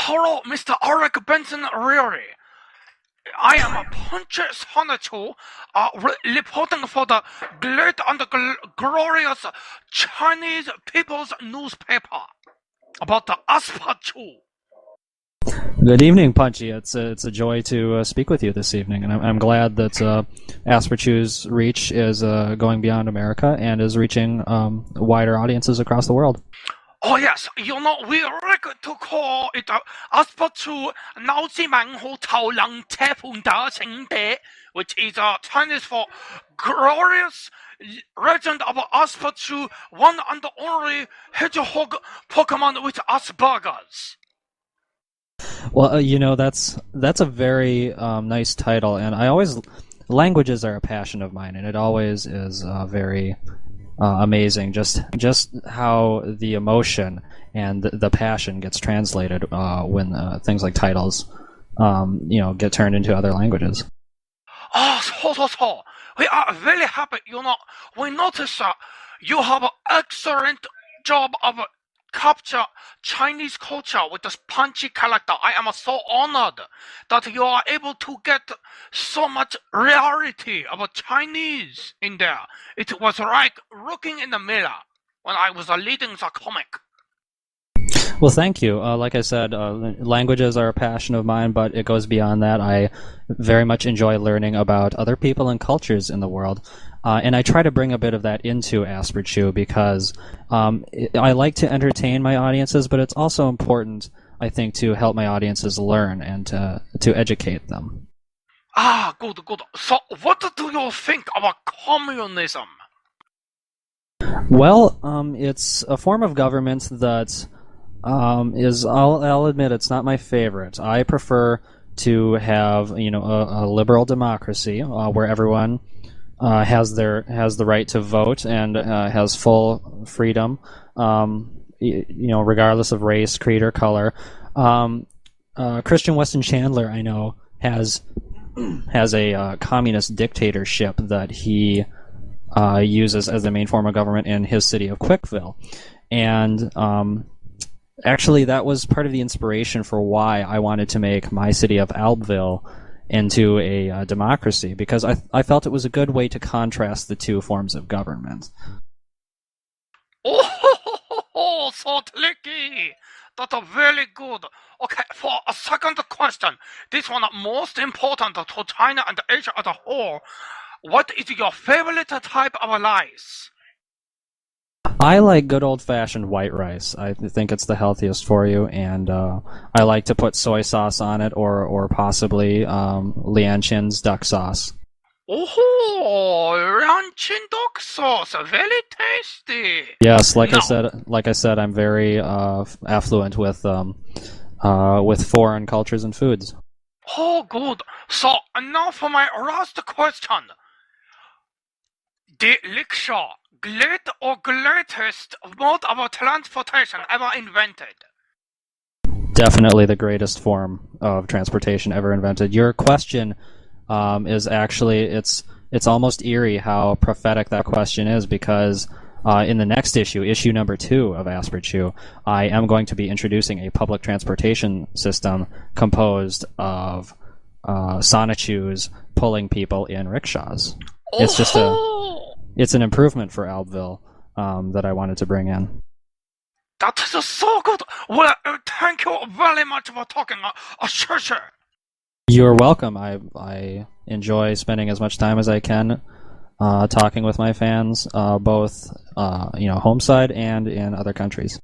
hello, Mr. Eric Benson Reary. I am a punchy Asperchu, reporting for the great and glorious Chinese People's Newspaper about the Asperchu. Good evening, Punchy. It's a joy to speak with you this evening, and I'm glad that Asperchu's reach is going beyond America and is reaching wider audiences across the world. Oh yes, we like to call it Asperchu 脑子蛮好头能切盤打情的, which is Chinese for glorious legend of Asperchu, one and only hedgehog Pokemon with Asperger's. Well, that's a very nice title, and languages are a passion of mine, and it always is very amazing just how the emotion and the passion gets translated when things like titles get turned into other languages. So. We are very happy, we notice you have an excellent job of capture Chinese culture with this punchy character. I am so honored that you are able to get so much reality of Chinese in there. It was like looking in the mirror when I was reading the comic. Well, thank you. Like I said, languages are a passion of mine, but it goes beyond that. I very much enjoy learning about other people and cultures in the world. And I try to bring a bit of that into Asperchu because I like to entertain my audiences, but it's also important, I think, to help my audiences learn and to educate them. Good. So what do you think about communism? Well, it's a form of government that I'll admit it's not my favorite. I prefer to have a liberal democracy where everyone has the right to vote and has full freedom, regardless of race, creed, or color. Christian Weston Chandler, I know, has a communist dictatorship that he uses as the main form of government in his city of Quickville, and actually, that was part of the inspiration for why I wanted to make my city of Albville into a democracy, because I felt it was a good way to contrast the two forms of government. Oh, so tricky. That's very good. Okay, for a second question, this one most important to China and Asia as a whole. What is your favorite type of rice? I like good old-fashioned white rice. I think it's the healthiest for you, and I like to put soy sauce on it, or possibly Lianchin's duck sauce. Oh, Lianchin duck sauce, very tasty. Yes, like I said, I'm very affluent with foreign cultures and foods. Oh, good. So now for my last question. The rickshaw, great or greatest mode of transportation ever invented? Definitely the greatest form of transportation ever invented. Your question is actually, it's almost eerie how prophetic that question is, because in the next issue number 2 of Asperchu, I am going to be introducing a public transportation system composed of Sonichus pulling people in rickshaws. It's an improvement for Albville that I wanted to bring in. That is so good. Well, thank you very much for talking. Sure. You're welcome. I enjoy spending as much time as I can talking with my fans, both home side and in other countries.